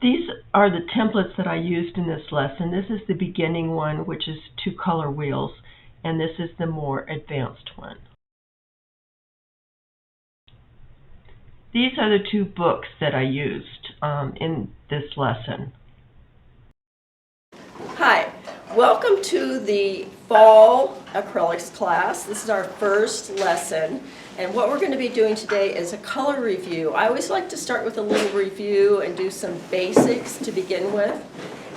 These are the templates that I used in this lesson. This is the beginning one, which is 2 color wheels, and this is the more advanced one. These are the 2 books that I used in this lesson. Hi, welcome to the fall acrylics class. This is our first lesson, and what we're going to be doing today is a color review. I always like to start with a little review and do some basics to begin with,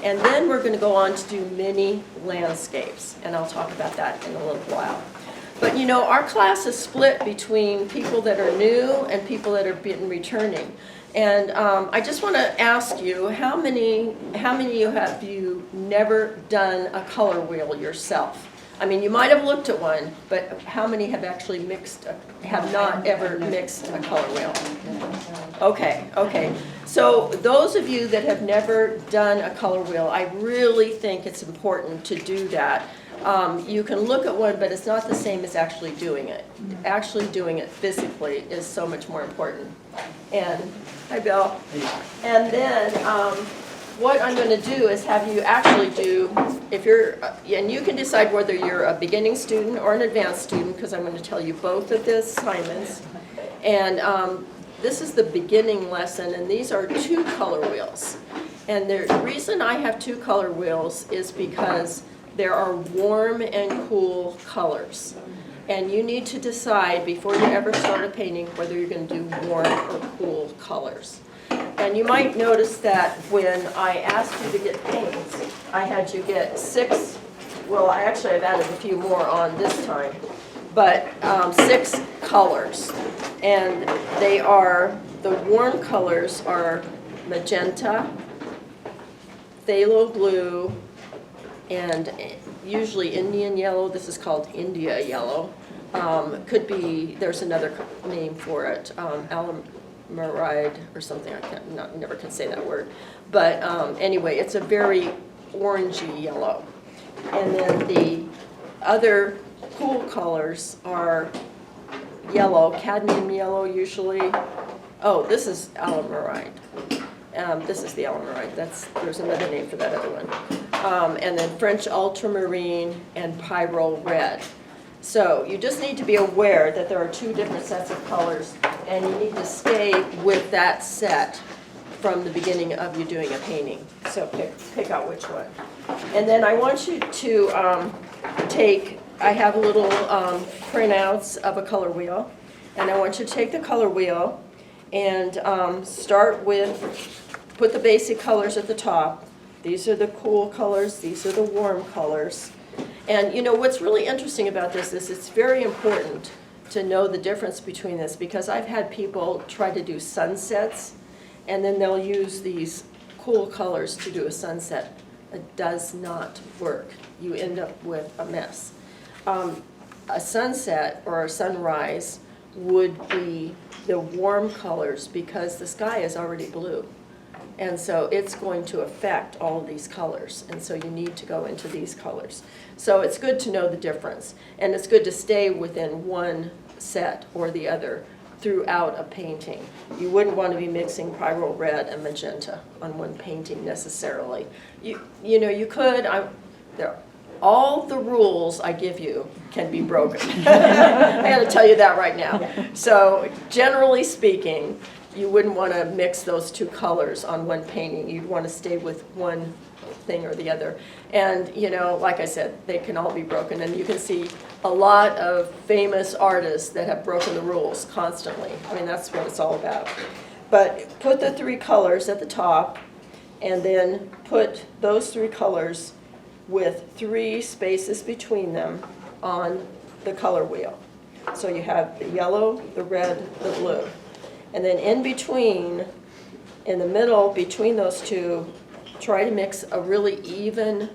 and then we're going to go on to do mini landscapes, and I'll talk about that in a little while. But you know, our class is split between people that are new and people that are returning. And I just want to ask you, how many of you have never done a color wheel yourself? I mean, you might have looked at one, but how many have actually have not ever mixed a color wheel? Okay. So those of you that have never done a color wheel, I really think it's important to do that. You can look at one, but it's not the same as actually doing it. Actually doing it physically is so much more important. And hi, Bill. And then what I'm going to do is have you actually do, and you can decide whether you're a beginning student or an advanced student, because I'm going to tell you both of the assignments. And this is the beginning lesson, and these are 2 color wheels. And the reason I have 2 color wheels is because there are warm and cool colors. And you need to decide before you ever start a painting whether you're going to do warm or cool colors. And you might notice that when I asked you to get paints, I had you get 6, well, I've added a few more on this time, but 6 colors. And they are, the warm colors are magenta, phthalo blue, and usually Indian yellow. This is called India yellow. Could be, there's another name for it, alamaride or something. I never can say that word. But anyway, it's a very orangey yellow. And then the other cool colors are yellow, cadmium yellow usually. Oh, this is alamaride. This is the alamaride. There's another name for that other one. And then French ultramarine and pyrrole red. So you just need to be aware that there are 2 different sets of colors, and you need to stay with that set from the beginning of you doing a painting. So pick out which one. And then I want you to I have little printouts of a color wheel, and I want you to take the color wheel and put the basic colors at the top. These are the cool colors, these are the warm colors. And you know, what's really interesting about this is it's very important to know the difference between this, because I've had people try to do sunsets, and then they'll use these cool colors to do a sunset. It does not work. You end up with a mess. A sunset or a sunrise would be the warm colors, because the sky is already blue. And so it's going to affect all of these colors, and so you need to go into these colors. So it's good to know the difference, and it's good to stay within one set or the other throughout a painting. You wouldn't want to be mixing pyrrole red and magenta on one painting necessarily. You know, you could, all the rules I give you can be broken. I got to tell you that right now. So generally speaking, you wouldn't want to mix those 2 colors on one painting. You'd want to stay with one thing or the other. And you know, like I said, they can all be broken, and you can see a lot of famous artists that have broken the rules constantly. I mean, that's what it's all about. But put the 3 colors at the top, and then put those 3 colors with 3 spaces between them on the color wheel. So you have the yellow, the red, the blue. And then in the middle, between those 2, try to mix a really even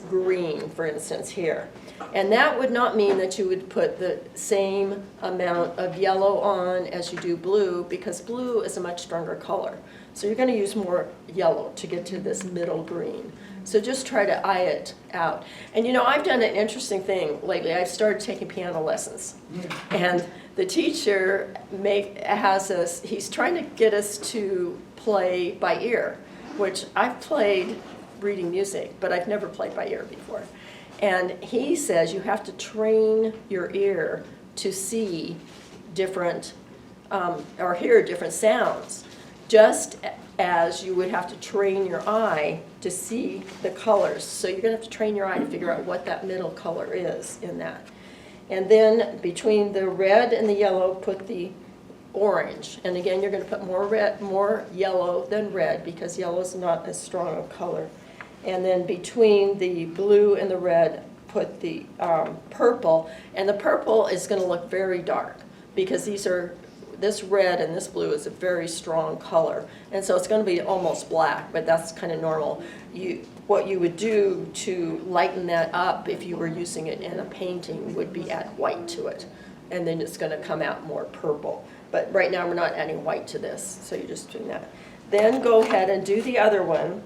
green, for instance, here. And that would not mean that you would put the same amount of yellow on as you do blue, because blue is a much stronger color. So you're going to use more yellow to get to this middle green. So just try to eye it out. And you know, I've done an interesting thing lately. I've started taking piano lessons. And the teacher he's trying to get us to play by ear. which I've played reading music, but I've never played by ear before. And he says you have to train your ear to see different, or hear different sounds, just as you would have to train your eye to see the colors. So you're going to have to train your eye to figure out what that middle color is in that. And then between the red and the yellow, put the orange. And again, you're going to put more yellow than red, because yellow is not as strong a color. And then between the blue and the red, put the purple. And the purple is going to look very dark, because this red and this blue is a very strong color. And so it's going to be almost black, but that's kind of normal. What you would do to lighten that up if you were using it in a painting would be add white to it. And then it's going to come out more purple. But right now we're not adding white to this, so you're just doing that. Then go ahead and do the other one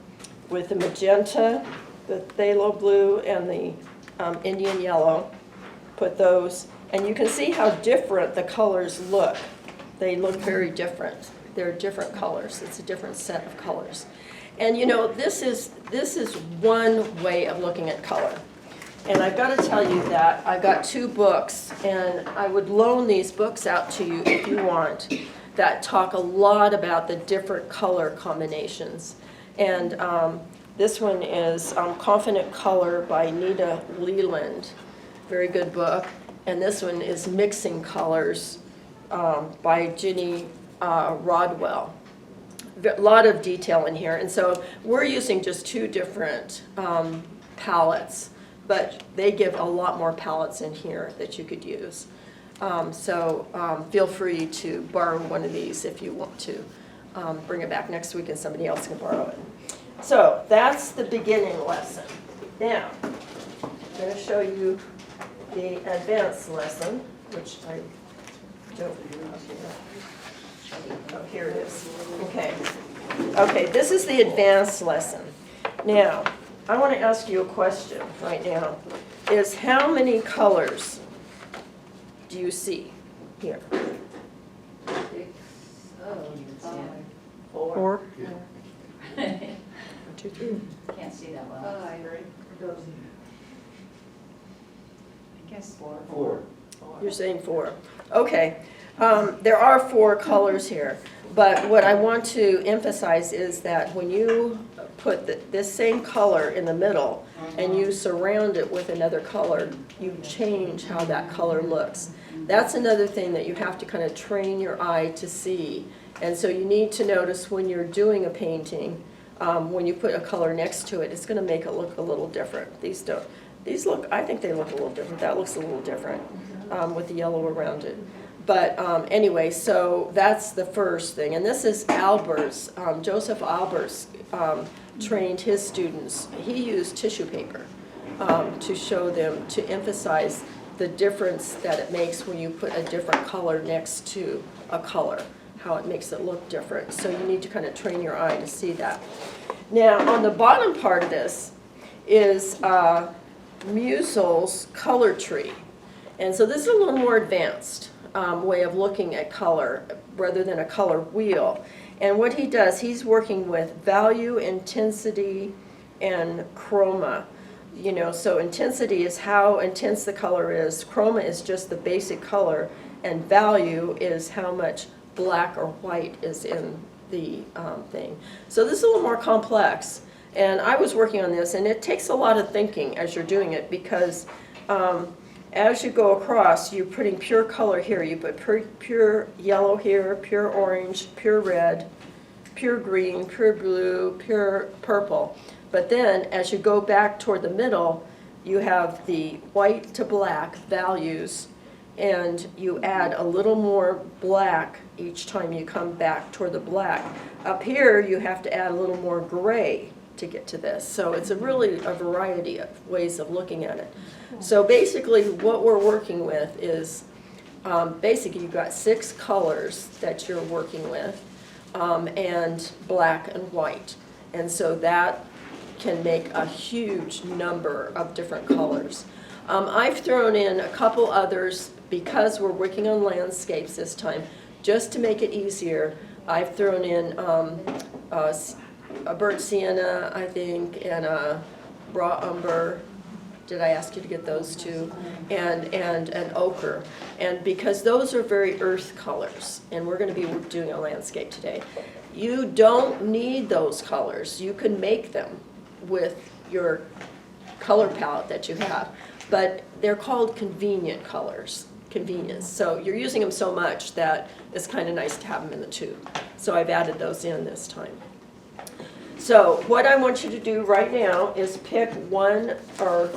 with the magenta, the phthalo blue, and the Indian yellow. Put those, and you can see how different the colors look. They look very different. They're different colors. It's a different set of colors. And you know, this is one way of looking at color. And I've got to tell you that I've got 2 books, and I would loan these books out to you if you want, that talk a lot about the different color combinations. And this one is Confident Color by Nita Leland. Very good book. And this one is Mixing Colors by Ginny Rodwell. A lot of detail in here. And so we're using just 2 different palettes, but they give a lot more palettes in here that you could use. Feel free to borrow one of these if you want to. Bring it back next week and somebody else can borrow it. So that's the beginning lesson. Now, I'm going to show you the advanced lesson, which I don't have here. Oh, here it is. Okay, this is the advanced lesson. Now, I want to ask you a question right now. Is how many colors do you see here? 6. Oh, 5. 4. 1, 2, 3. Can't see that well. 5. I guess 4. 4. You're saying 4. Okay. There are 4 colors here, but what I want to emphasize is that when you put this same color in the middle and you surround it with another color, you change how that color looks. That's another thing that you have to kind of train your eye to see. And so you need to notice when you're doing a painting, when you put a color next to it, it's going to make it look a little different. These look, I think they look a little different. That looks a little different with the yellow around it. But anyway, so that's the first thing. And this is Albers. Joseph Albers trained his students. He used tissue paper to show them, to emphasize the difference that it makes when you put a different color next to a color, how it makes it look different. So you need to kind of train your eye to see that. Now, on the bottom part of this is Musil's color tree. And so this is a little more advanced way of looking at color rather than a color wheel. And what he does, he's working with value, intensity, and chroma. You know, so intensity is how intense the color is, chroma is just the basic color, and value is how much black or white is in the thing. So this is a little more complex, and I was working on this, and it takes a lot of thinking as you're doing it, because as you go across, you're putting pure color here. You put pure yellow here, pure orange, pure red, pure green, pure blue, pure purple. But then as you go back toward the middle, you have the white to black values, and you add a little more black each time you come back toward the black. Up here, you have to add a little more gray to get to this. So it's really a variety of ways of looking at it. So basically what we're working with is, basically you've got 6 colors that you're working with, and black and white. And so that can make a huge number of different colors. I've thrown in a couple others because we're working on landscapes this time. Just to make it easier, I've thrown in a burnt sienna, I think, and a raw umber. Did I ask you to get those too? And an ochre. And because those are very earth colors, and we're going to be doing a landscape today, you don't need those colors. You can make them with your color palette that you have. But they're called convenient colors, convenience. So you're using them so much that it's kind of nice to have them in the tube. So I've added those in this time. So what I want you to do right now is pick one or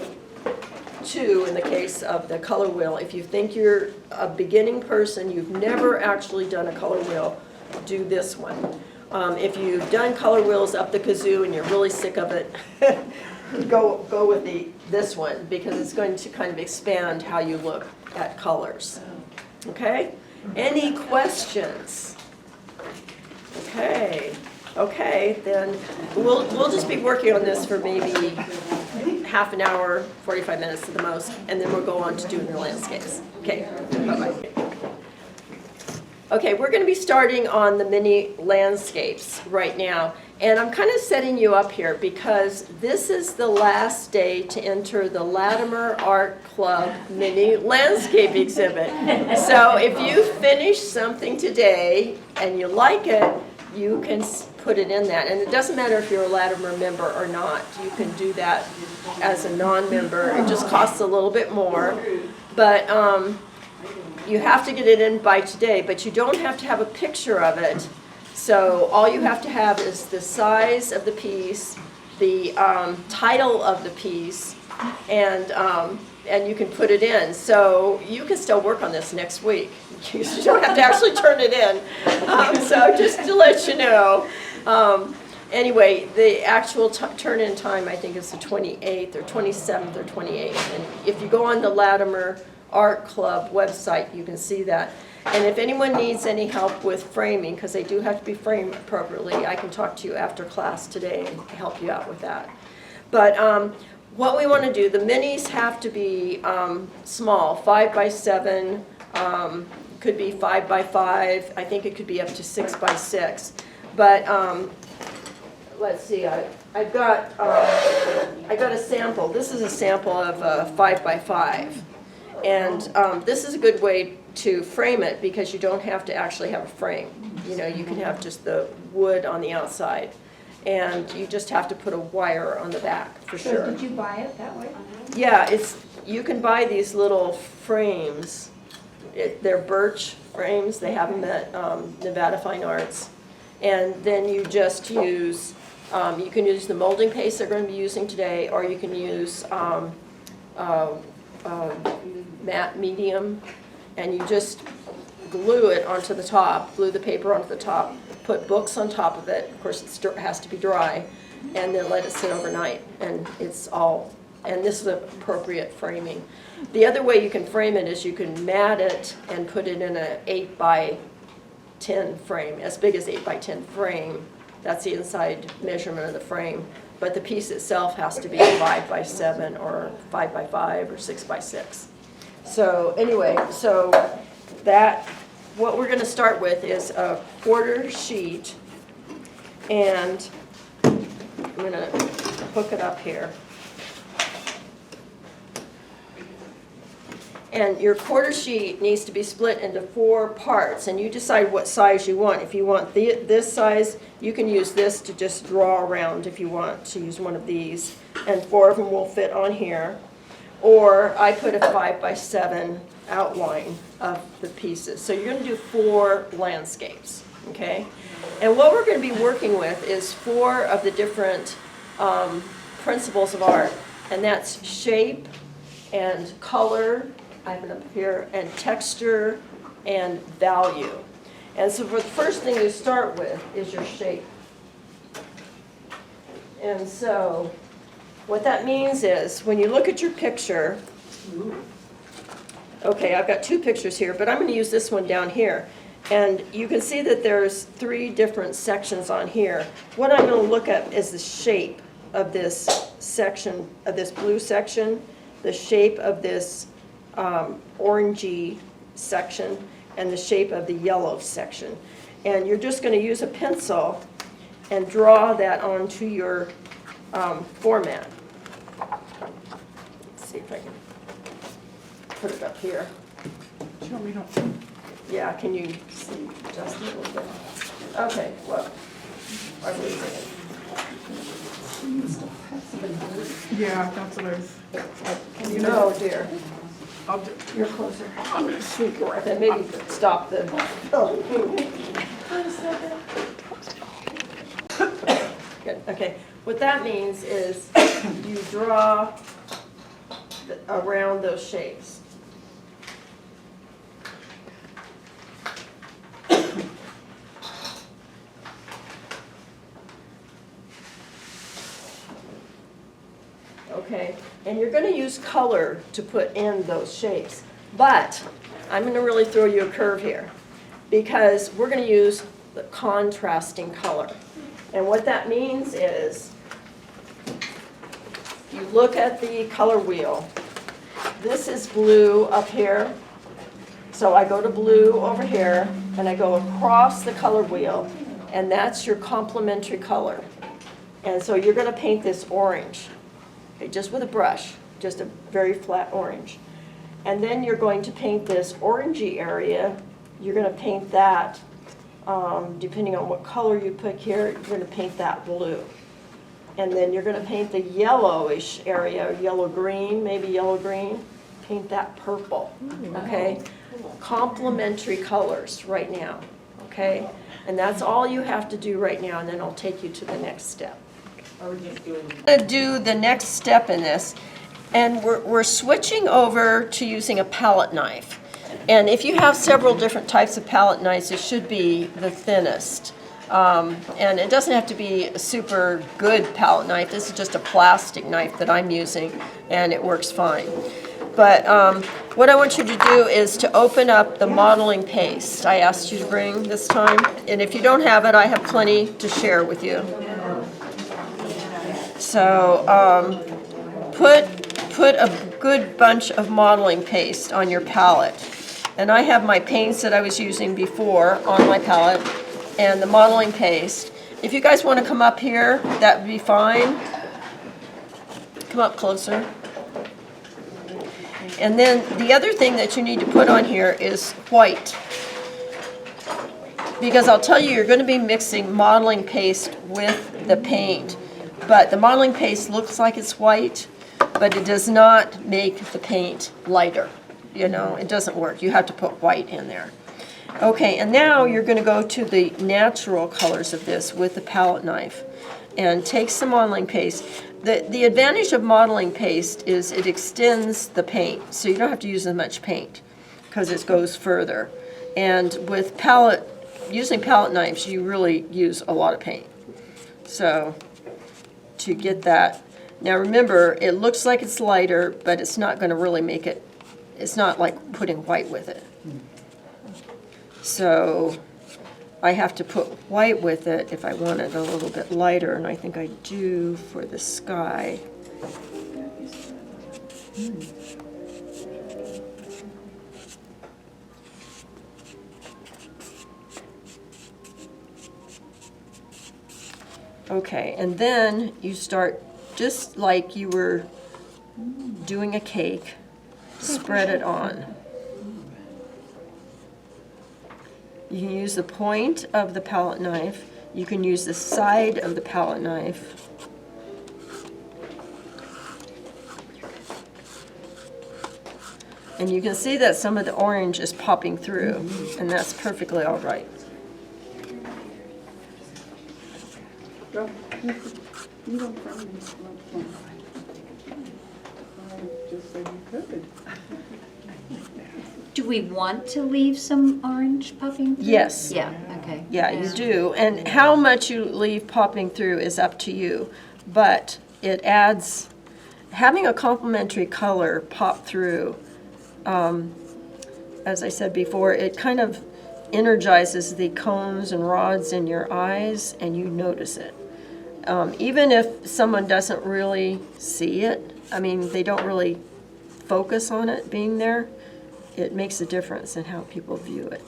two in the case of the color wheel. If you think you're a beginning person, you've never actually done a color wheel, do this one. If you've done color wheels up the kazoo and you're really sick of it, go with this one, because it's going to kind of expand how you look at colors. Okay? Any questions? Okay, then we'll just be working on this for maybe half an hour, 45 minutes at the most, and then we'll go on to doing the landscapes. Okay, bye-bye. Okay, we're going to be starting on the mini landscapes right now, and I'm kind of setting you up here because this is the last day to enter the Latimer Art Club mini landscape exhibit. So if you finish something today and you like it, you can put it in that. And it doesn't matter if you're a Latimer member or not. You can do that as a non-member. It just costs a little bit more. But you have to get it in by today, but you don't have to have a picture of it. So all you have to have is the size of the piece, the title of the piece, and you can put it in. So you can still work on this next week. You don't have to actually turn it in. So just to let you know. Anyway, the actual turn-in time, I think, is the 28th or 27th or 28th. And if you go on the Latimer Art Club website, you can see that. And if anyone needs any help with framing, because they do have to be framed appropriately, I can talk to you after class today and help you out with that. But what we want to do, the minis have to be small, 5 by 7, could be 5 by 5. I think it could be up to 6 by 6. But let's see, I got a sample. This is a sample of 5 by 5. And this is a good way to frame it because you don't have to actually have a frame. You know, you can have just the wood on the outside. And you just have to put a wire on the back for sure. So did you buy it that way? Yeah, you can buy these little frames. They're birch frames. They have them at Nevada Fine Arts. And then you just use, you can use the molding paste they're going to be using today, or you can use matte medium, and you just glue it onto the top, glue the paper onto the top, put books on top of it. Of course, it has to be dry, and then let it sit overnight, and it's all, and this is appropriate framing. The other way you can frame it is you can mat it and put it in an 8 by 10 frame, as big as 8 by 10 frame. That's the inside measurement of the frame. But the piece itself has to be 5 by 7 or 5 by 5 or 6 by 6. So anyway, so that, what we're going to start with is a quarter sheet, and I'm going to hook it up here. And your quarter sheet needs to be split into 4 parts, and you decide what size you want. If you want this size, you can use this to just draw around if you want to use one of these, and 4 of them will fit on here. Or I put a 5 by 7 outline of the pieces. So you're going to do 4 landscapes, okay? And what we're going to be working with is 4 of the different principles of art, and that's shape and color, I have it up here, and texture and value. And so for the first thing you start with is your shape. And so what that means is when you look at your picture, okay, I've got 2 pictures here, but I'm going to use this one down here. And you can see that there's 3 different sections on here. What I'm going to look at is the shape of this section, of this blue section, the shape of this orangey section, and the shape of the yellow section. And you're just going to use a pencil and draw that onto your format. Let's see if I can put it up here. Sure, we don't. Yeah, can you see just a little bit? Okay, well, I'm losing it. Yeah, that's what I was. You No, dear, I'll do. you're closer. I'm gonna sneak right. Then maybe stop the. Good, okay. What that means is you draw around those shapes. Okay, and you're going to use color to put in those shapes. But I'm going to really throw you a curve here because we're going to use the contrasting color. And what that means is you look at the color wheel. This is blue up here. So I go to blue over here and I go across the color wheel, and that's your complementary color. And so you're going to paint this orange. Okay, just with a brush, just a very flat orange. And then you're going to paint this orangey area. You're going to paint that, depending on what color you pick here, you're going to paint that blue. And then you're going to paint the yellowish area, yellow-green, maybe yellow-green, paint that purple, okay? Complementary colors right now, okay? And that's all you have to do right now, and then I'll take you to the next step. Are we just doing? I'm going to do the next step in this, and we're switching over to using a palette knife. And if you have several different types of palette knives, it should be the thinnest. And it doesn't have to be a super good palette knife. This is just a plastic knife that I'm using, and it works fine. But what I want you to do is to open up the modeling paste I asked you to bring this time. And if you don't have it, I have plenty to share with you. So put a good bunch of modeling paste on your palette. And I have my paints that I was using before on my palette and the modeling paste. If you guys want to come up here, that would be fine. Come up closer. And then the other thing that you need to put on here is white. Because I'll tell you, you're going to be mixing modeling paste with the paint. But the modeling paste looks like it's white, but it does not make the paint lighter. You know, it doesn't work. You have to put white in there. Okay, and now you're going to go to the natural colors of this with the palette knife and take some modeling paste. The advantage of modeling paste is it extends the paint, so you don't have to use as much paint because it goes further. And with using palette knives, you really use a lot of paint. So to get that, now remember, it looks like it's lighter, but it's not going to really make it, it's not like putting white with it. So I have to put white with it if I want it a little bit lighter, and I think I do for the sky. Okay, and then you start just like you were doing a cake, spread it on. You can use the point of the palette knife. You can use the side of the palette knife. And you can see that some of the orange is popping through, and that's perfectly all right. Go. You don't promise. I just said you could. Do we want to leave some orange popping through? Yes. Yeah, okay. Yeah, you do. And how much you leave popping through is up to you. But it adds, having a complementary color pop through, as I said before, it kind of energizes the cones and rods in your eyes, and you notice it. Even if someone doesn't really see it, I mean, they don't really focus on it being there, it makes a difference in how people view it.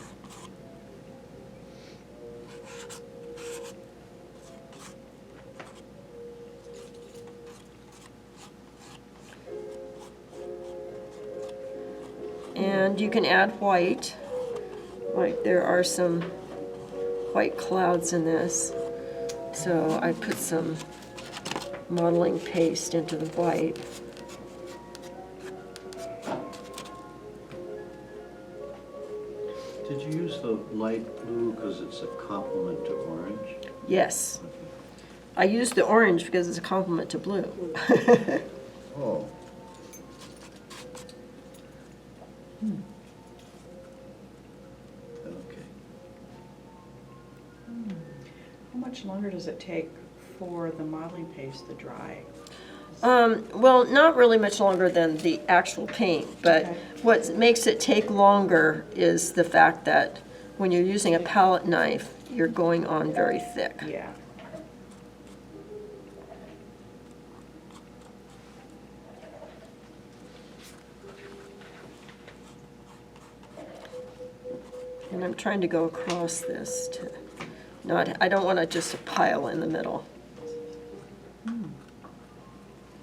And you can add white. Like there are some white clouds in this. So I put some modeling paste into the white. Did you use the light blue because it's a complement to orange? Yes. I used the orange because it's a complement to blue. Oh. Okay. How much longer does it take for the modeling paste to dry? Well, not really much longer than the actual paint, but Okay. what makes it take longer is the fact that when you're using a palette knife, you're going on very thick. Yeah. And I'm trying to go across this to not, I don't want to just a pile in the middle.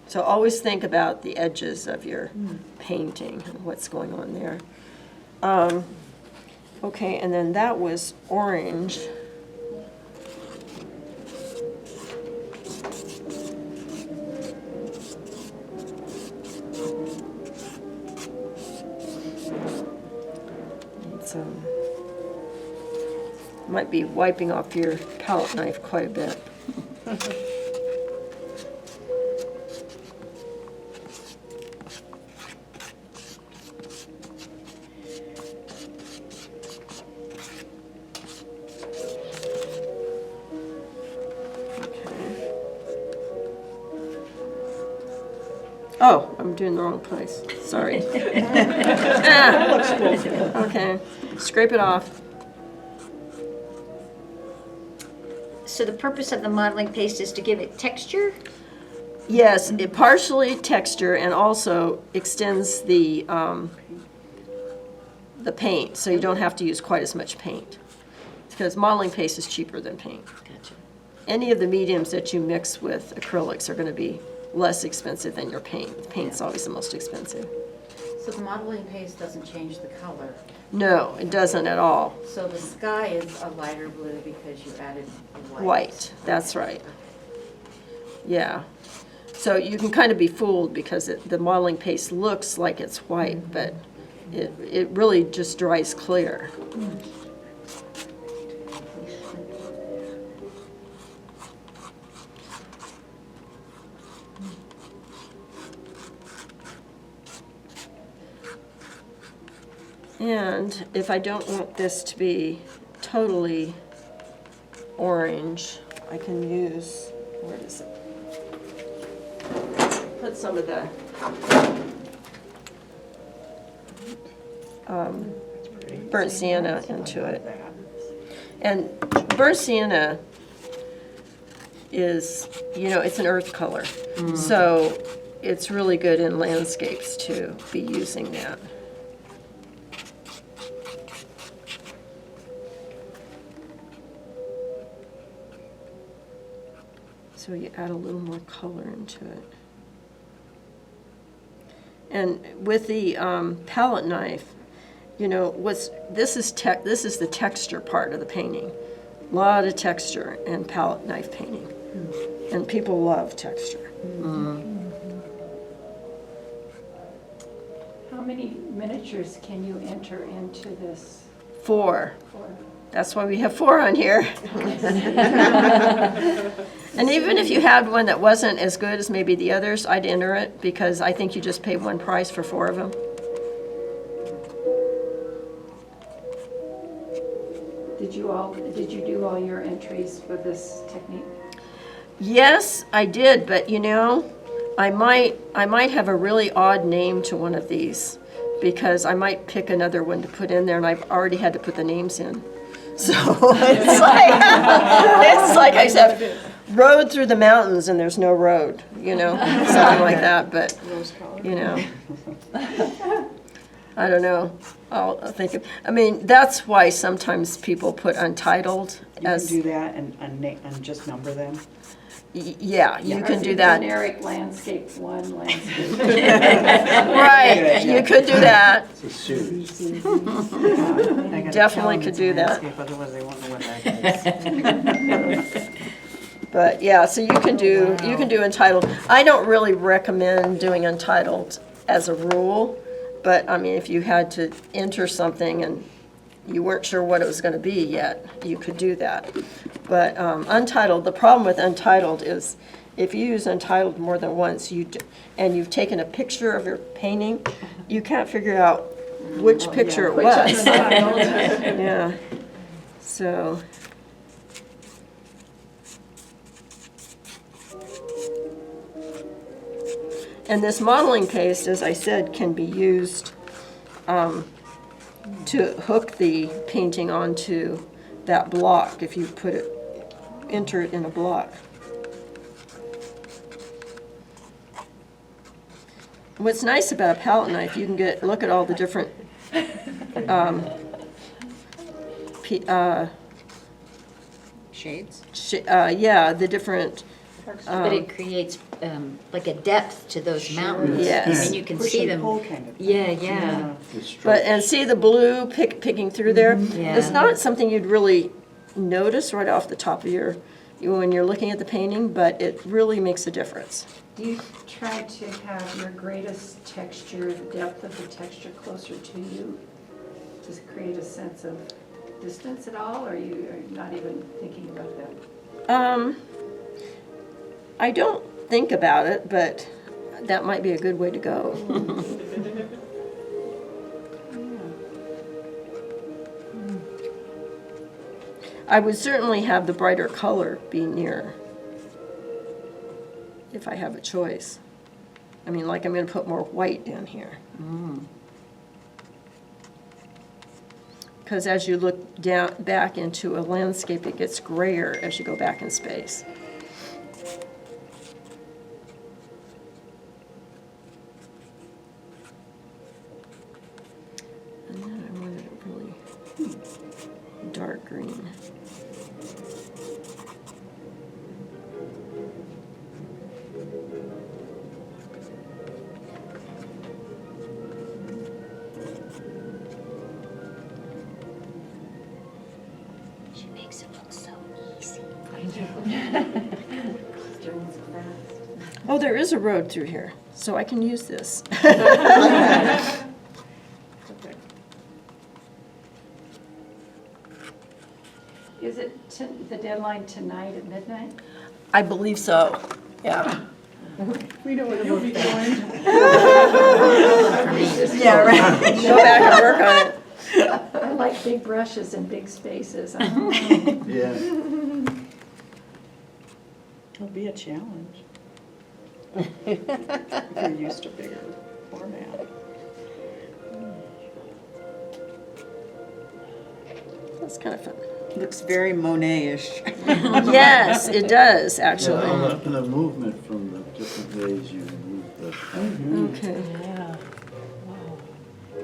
So always think about the edges of your painting and what's going on there. Okay, and then that was orange. It's, might be wiping off your palette knife quite a bit. Oh, I'm doing the wrong place. Sorry. Okay, scrape it off. So the purpose of the modeling paste is to give it texture? Yes, it partially texture and also extends the paint, so you don't have to use quite as much paint. Because modeling paste is cheaper than paint. Gotcha. Any of the mediums that you mix with acrylics are going to be less expensive than your paint. Paint's always the most expensive. So the modeling paste doesn't change the color. No, it doesn't at all. So the sky is a lighter blue because you added white. White, that's right. Yeah. So you can kind of be fooled because the modeling paste looks like it's white, but it really just dries clear. And if I don't want this to be totally orange, I can use, where is it? Put some of the burnt sienna into it. And burnt sienna is, it's an earth color. So it's really good in landscapes to be using that. So you add a little more color into it. And with the palette knife, this is the texture part of the painting. A lot of texture in palette knife painting. And people love texture. How many miniatures can you enter into this? 4. That's why we have 4 on here. And even if you had one that wasn't as good as maybe the others, I'd enter it because I think you just pay one price for 4 of them. Did you do all your entries with this technique? Yes, I did, but I might have a really odd name to one of these because I might pick another one to put in there, and I've already had to put the names in. So it's like I said, road through the mountains and there's no road, something like that. But I don't know. I'll think of. That's why sometimes people put untitled You as. can do that and just number them? Yeah, you can do that. Generic landscape one, landscape. Right, you could do that. It's a series. They gotta Definitely tell 'em could it's do that. landscape, otherwise they won't know what that is. But yeah, so you can do entitled. I don't really recommend doing untitled as a rule, but I mean, if you had to enter something and you weren't sure what it was going to be yet, you could do that. But untitled, the problem with untitled is if you use untitled more than once, and you've taken a picture of your painting, you can't figure out which picture it was. Yeah. So. And this modeling paste, as I said, can be used to hook the painting onto that block if you enter it in a block. What's nice about a palette knife, you can look at all the different Shades. yeah, the different. But it creates like a depth to those mountains. Yes. And you can Push see and them. pull kind of. Yeah. It's And see the blue picking through there? Yeah. It's not something you'd really notice right off the top of when you're looking at the painting, but it really makes a difference. Do you try to have your greatest texture, the depth of the texture closer to you to create a sense of distance at all, or are you not even thinking about that? I don't think about it, but that might be a good way to go. I would certainly have the brighter color be near if I have a choice. I mean, like I'm going to put more white down here. Because as you look back into a landscape, it gets grayer as you go back in space. And then I wanted it really dark green. She makes it look so easy. Oh, there is a road through here, so I can use this. Is it the deadline tonight at midnight? I believe so, yeah. We know where to look going. Yeah, right. Go back and work on it. I like big brushes and big spaces. Yeah. It'll be a challenge. If you're used to bigger format. That's kind of fun. Looks very Monet-ish. Yes, it does, actually. And the movement from the different ways you move the. Okay.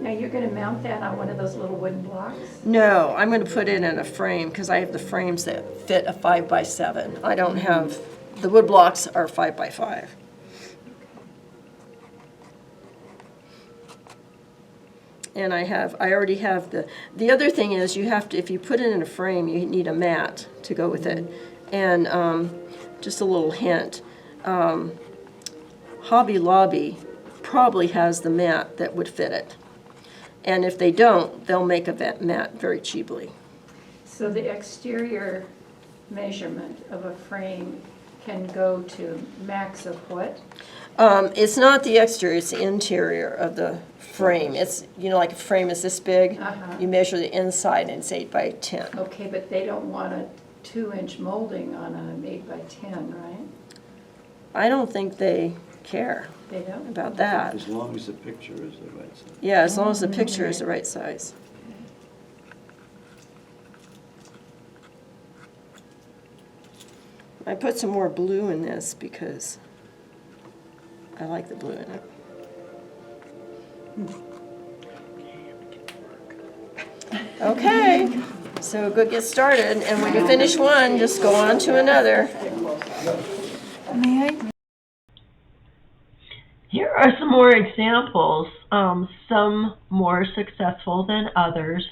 Now, you're going to mount that on one of those little wooden blocks? No, I'm going to put it in a frame because I have the frames that fit a 5x7. I don't have, the wood blocks are 5x5. And I already have the other thing is you have to, if you put it in a frame, you need a mat to go with it. And just a little hint, Hobby Lobby probably has the mat that would fit it. And if they don't, they'll make a mat very cheaply. So the exterior measurement of a frame can go to max of what? It's not the exterior, it's the interior of the frame. It's, like a frame is this big, you measure the inside and it's 8x10. Okay, but they don't want a 2-inch molding on an 8x10, right? I don't think they care They don't? about that. As long as the picture is the right size. Yeah, as long as the picture is the right size. I put some more blue in this because I like the blue in it. Okay, so go get started, and when you finish one, just go on to another. May I? Here are some more examples, some more successful than others.